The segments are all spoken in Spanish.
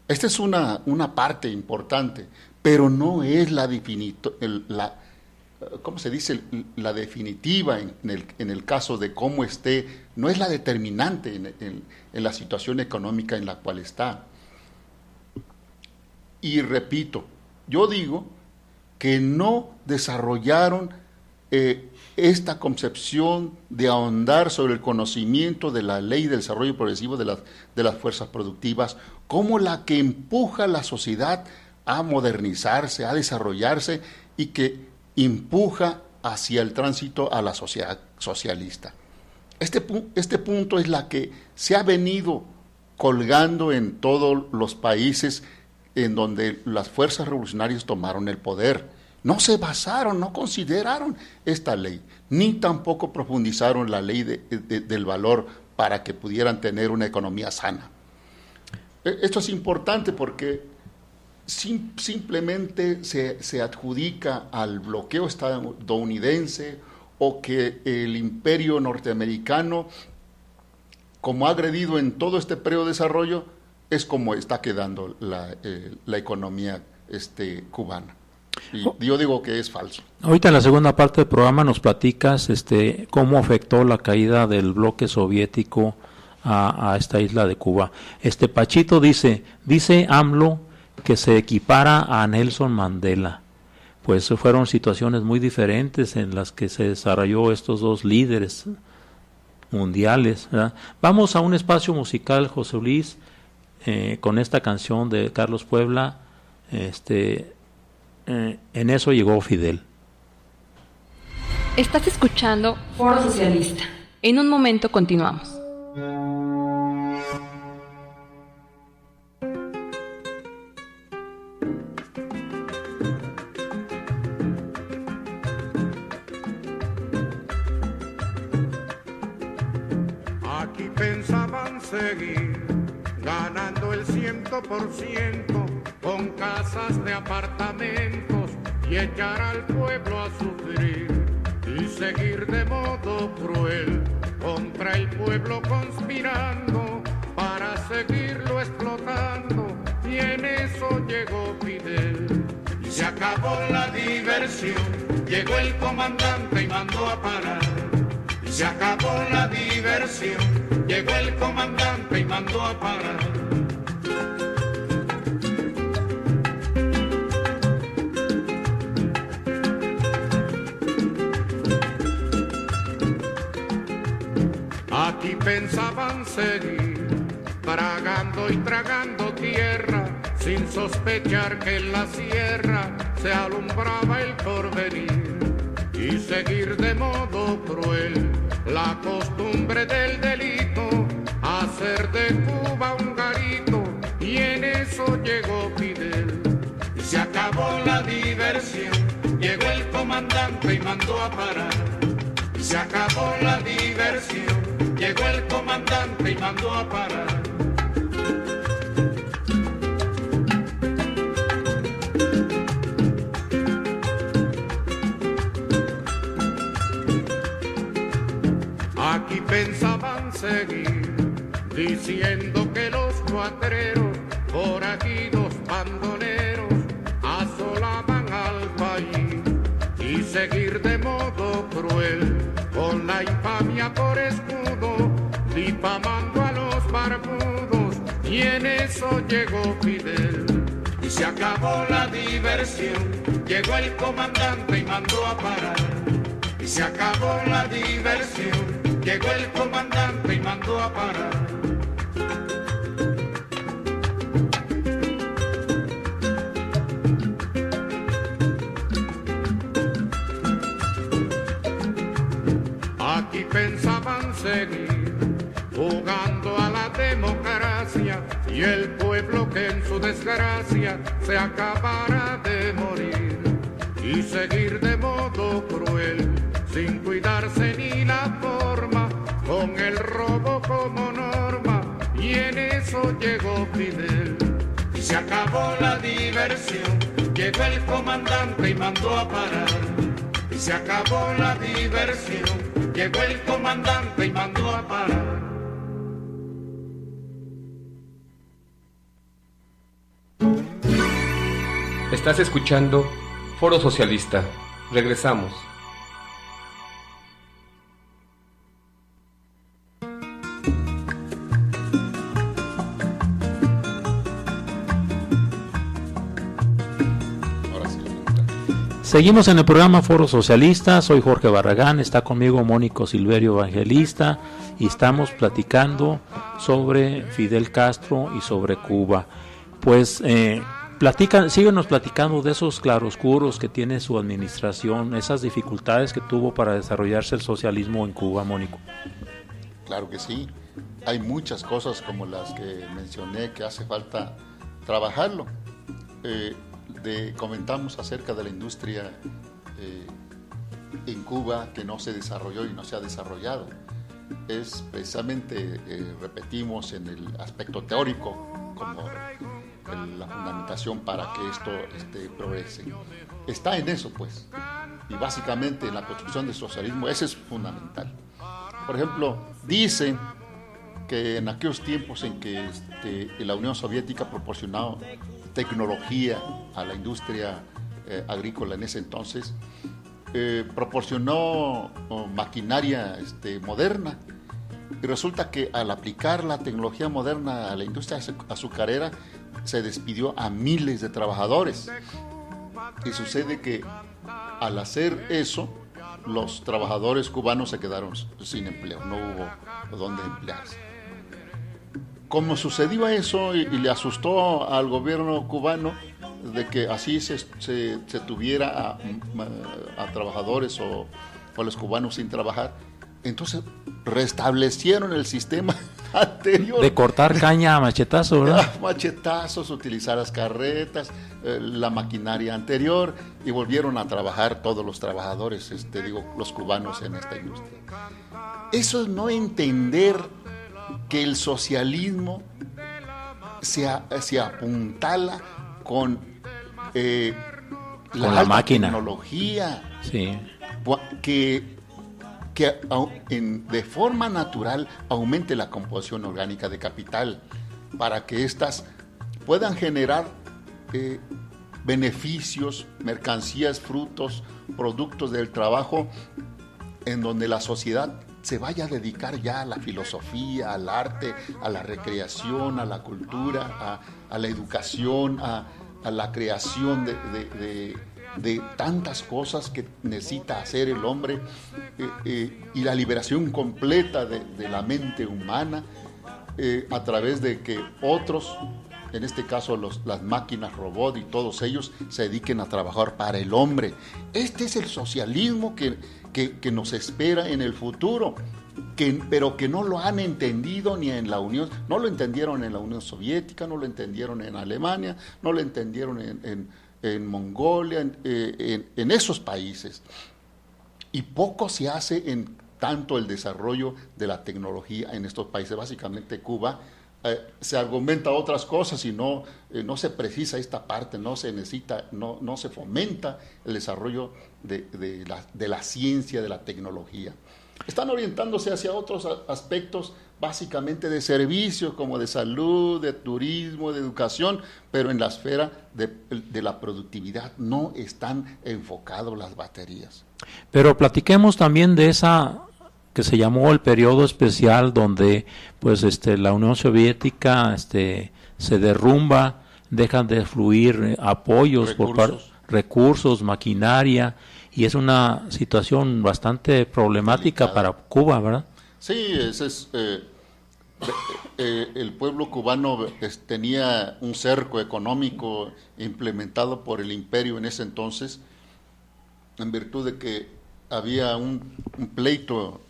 Esta es una parte importante, pero no es ¿cómo se dice? La definitiva en el caso de cómo esté, no es la determinante en la situación económica en la cual está. Y repito, yo digo que no desarrollaron esta concepción de ahondar sobre el conocimiento de la ley del desarrollo progresivo de las fuerzas productivas como la que empuja a la sociedad a modernizarse, a desarrollarse y que empuja hacia el tránsito a la sociedad socialista. Este punto es la que se ha venido colgando en todos los países en donde las fuerzas revolucionarias tomaron el poder. No se basaron, no consideraron esta ley, ni tampoco profundizaron la ley del valor para que pudieran tener una economía sana. Esto es importante porque simplemente se adjudica al bloqueo estadounidense o que el imperio norteamericano, como ha agredido en todo este periodo de desarrollo, es como está quedando la economía cubana. Y yo digo que es falso. Ahorita en la segunda parte del programa nos platicas cómo afectó la caída del bloque soviético a esta isla de Cuba. Pachito dice AMLO que se equipara a Nelson Mandela. Pues fueron situaciones muy diferentes en las que se desarrolló estos dos líderes mundiales, ¿verdad? Vamos a un espacio musical, José Luis, con esta canción de Carlos Puebla. En eso llegó Fidel. Estás escuchando Foro Socialista. En un momento continuamos. Aquí pensaban seguir ganando el 100% con casas de apartamentos y echar al pueblo a sufrir y seguir de modo cruel contra el pueblo conspirando para seguirlo explotando, y en eso llegó Fidel. Y se acabó la diversión, llegó el comandante y mandó a parar. Y se acabó la diversión, llegó el comandante y mandó a parar. Aquí pensaban seguir tragando y tragando tierra, sin sospechar que en la sierra se alumbraba el porvenir, y seguir de modo cruel la costumbre del delito, hacer de Cuba un garito, y en eso llegó Fidel. Y se acabó la diversión, llegó el comandante y mandó a parar. Y se acabó la diversión, llegó el comandante y mandó a parar. Aquí pensaban seguir diciendo que los cuatreros, forajidos bandoleros, asolaban al país, y seguir de modo cruel con la infamia por escudo, difamando a los barbudos, y en eso llegó Fidel. Y se acabó la diversión, llegó el comandante y mandó a parar. Y se acabó la diversión, llegó el comandante y mandó a parar. Aquí pensaban seguir jugando a la democracia, y el pueblo que en su desgracia se acabara de morir, y seguir de modo cruel, sin cuidarse ni la forma, con el robo como norma, y en eso llegó Fidel. Y se acabó la diversión, llegó el comandante y mandó a parar. Y se acabó la diversión, llegó el comandante y mandó a parar. Estás escuchando Foro Socialista. Regresamos. Seguimos en el programa Foro Socialista. Soy Jorge Barragán, está conmigo Mónico Silverio Evangelista y estamos platicando sobre Fidel Castro y sobre Cuba. Pues síguenos platicando de esos claroscuros que tiene su administración, esas dificultades que tuvo para desarrollarse el socialismo en Cuba, Mónico. Claro que sí, hay muchas cosas como las que mencioné que hace falta trabajarlo. Comentamos acerca de la industria en Cuba que no se desarrolló y no se ha desarrollado. Es precisamente, repetimos, en el aspecto teórico como la fundamentación para que esto progrese. Está en eso, pues, y básicamente en la construcción del socialismo ese es fundamental. Por ejemplo, dicen que en aquellos tiempos en que la Unión Soviética proporcionaba tecnología a la industria agrícola en ese entonces, proporcionó maquinaria moderna, y resulta que al aplicar la tecnología moderna a la industria azucarera se despidió a miles de trabajadores, y sucede que al hacer eso los trabajadores cubanos se quedaron sin empleo, no hubo donde emplearse. Como sucedió eso y le asustó al gobierno cubano de que así se tuviera a trabajadores o a los cubanos sin trabajar, entonces restablecieron el sistema anterior. De cortar caña a machetazo, ¿verdad? Machetazos, utilizar las carretas, la maquinaria anterior, y volvieron a trabajar todos los trabajadores, los cubanos en esta industria. Eso es no entender que el socialismo se apuntala con la máquina, tecnología, sí, que de forma natural aumente la composición orgánica de capital para que éstas puedan generar beneficios, mercancías, frutos, productos del trabajo, en donde la sociedad se vaya a dedicar ya a la filosofía, al arte, a la recreación, a la cultura, a la educación, a la creación de tantas cosas que necesita hacer el hombre, y la liberación completa de la mente humana, a través de que otros, en este caso las máquinas robot y todos ellos, se dediquen a trabajar para el hombre. Este es el socialismo que nos espera en el futuro, pero que no lo han entendido ni en la Unión, no lo entendieron en la Unión Soviética, no lo entendieron en Alemania, no lo entendieron en Mongolia, en esos países. Y poco se hace en tanto el desarrollo de la tecnología en estos países. Básicamente Cuba se argumenta otras cosas y no se precisa esta parte, no se necesita, no se fomenta el desarrollo de la ciencia, de la tecnología. Están orientándose hacia otros aspectos básicamente de servicios, como de salud, de turismo, de educación, pero en la esfera de la productividad no están enfocados las baterías. Pero platiquemos también de esa que se llamó el periodo especial, donde pues la Unión Soviética se derrumba, dejan de fluir apoyos, recursos, maquinaria, y es una situación bastante problemática delicada para Cuba, ¿verdad? Sí, ese es el pueblo cubano tenía un cerco económico implementado por el imperio en ese entonces, en virtud de que había un pleito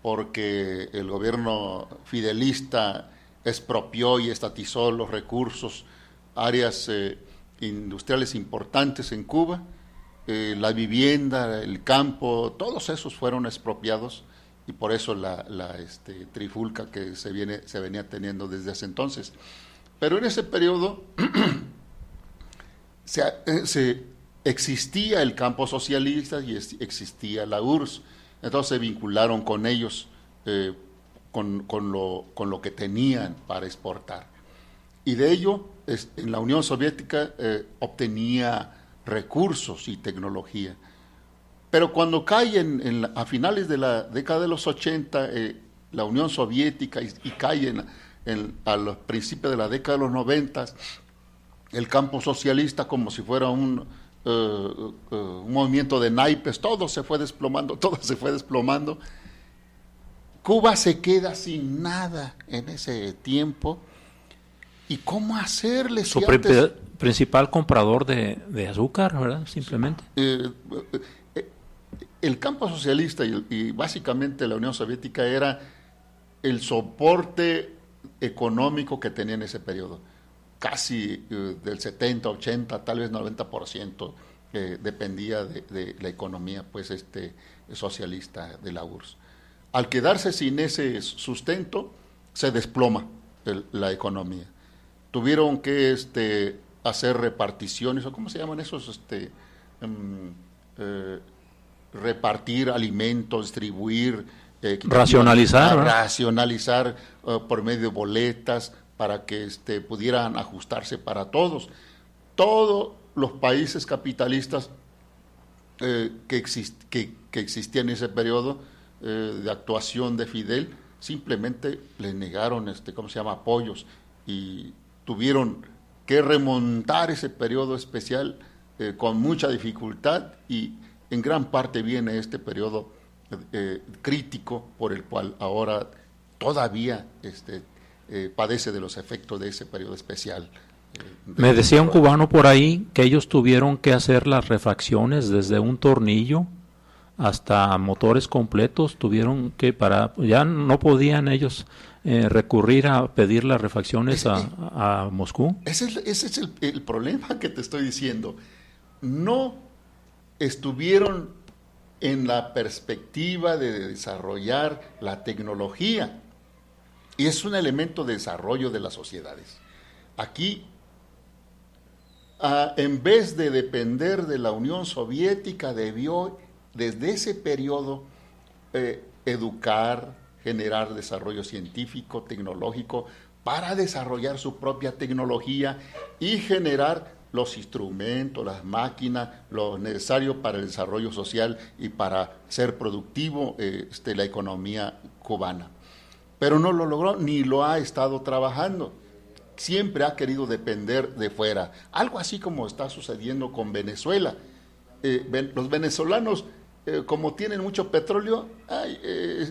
porque el gobierno fidelista expropió y estatizó los recursos, áreas industriales importantes en Cuba, la vivienda, el campo, todos esos fueron expropiados, y por eso la trifulca que se venía teniendo desde ese entonces. Pero en ese periodo existía el campo socialista y existía la URSS, entonces se vincularon con ellos, con lo que tenían para exportar. y de ello en la Unión Soviética obtenía recursos y tecnología. Pero cuando cae a finales de la década de los 80, la Unión Soviética y cae a los principios de la década de los 90, el campo socialista, como si fuera un movimiento de naipes, todo se fue desplomando. Cuba se queda sin nada en ese tiempo. ¿Y cómo hacerle? Su principal comprador de azúcar, ¿verdad? Simplemente. El campo socialista y básicamente la Unión Soviética era el soporte económico que tenía en ese periodo. Casi del 70, 80, tal vez 90% dependía de la economía pues socialista de la URSS. Al quedarse sin ese sustento, se desploma la economía. Tuvieron que hacer reparticiones, o ¿cómo se llaman esos? Repartir alimentos, distribuir, racionalizar por medio de boletas para que pudieran ajustarse para todos. Todos los países capitalistas que existían en ese periodo de actuación de Fidel simplemente le negaron apoyos, y tuvieron que remontar ese periodo especial con mucha dificultad, y en gran parte viene este periodo crítico por el cual ahora todavía padece de los efectos de ese periodo especial. Me decía un cubano por ahí que ellos tuvieron que hacer las refacciones desde un tornillo hasta motores completos, tuvieron que ya no podían ellos recurrir a pedir las refacciones a Moscú. Ese es el problema que te estoy diciendo. No estuvieron en la perspectiva de desarrollar la tecnología, y es un elemento de desarrollo de las sociedades. Aquí, en vez de depender de la Unión Soviética, debió desde ese periodo educar, generar desarrollo científico, tecnológico, para desarrollar su propia tecnología y generar los instrumentos, las máquinas, lo necesario para el desarrollo social y para ser productivo la economía cubana. Pero no lo logró, ni lo ha estado trabajando. Siempre ha querido depender de fuera. Algo así como está sucediendo con Venezuela. Los venezolanos, como tienen mucho petróleo,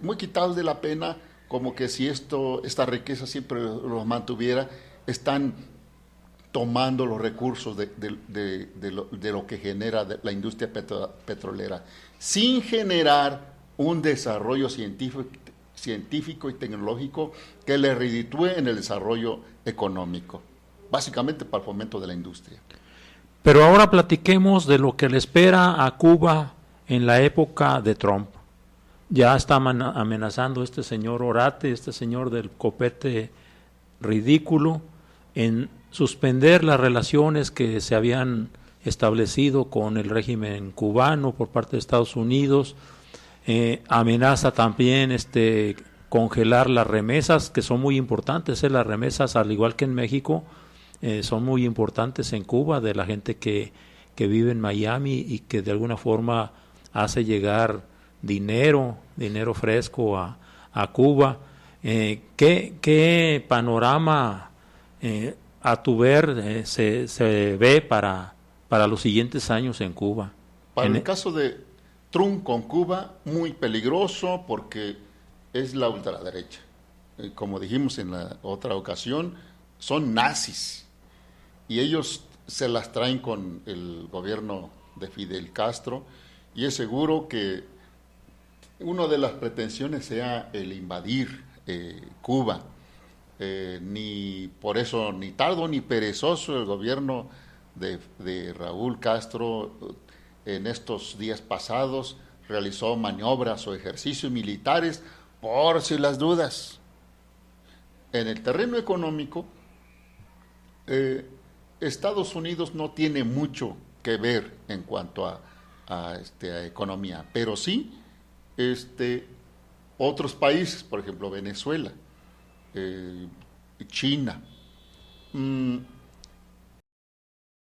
muy quitados de la pena, como que si esta riqueza siempre los mantuviera, están tomando los recursos de lo que genera la industria petrolera, sin generar un desarrollo científico y tecnológico que le reditúe en el desarrollo económico, básicamente para el fomento de la industria. Pero ahora platiquemos de lo que le espera a Cuba en la época de Trump. Ya está amenazando este señor Orate, este señor del copete ridículo, en suspender las relaciones que se habían establecido con el régimen cubano por parte de Estados Unidos. Amenaza también congelar las remesas, que son muy importantes. Las remesas, al igual que en México, son muy importantes en Cuba, de la gente que vive en Miami y que de alguna forma hace llegar dinero fresco a Cuba. ¿Qué panorama a tu ver se ve para los siguientes años en Cuba? Para el caso de Trump con Cuba, muy peligroso, porque es la ultraderecha. Como dijimos en la otra ocasión, son nazis, y ellos se las traen con el gobierno de Fidel Castro, y es seguro que una de las pretensiones sea el invadir Cuba. Ni por eso, ni tardo ni perezoso, el gobierno de Raúl Castro en estos días pasados realizó maniobras o ejercicios militares por si las dudas. En el terreno económico, Estados Unidos no tiene mucho que ver en cuanto a economía, pero sí otros países, por ejemplo Venezuela, China,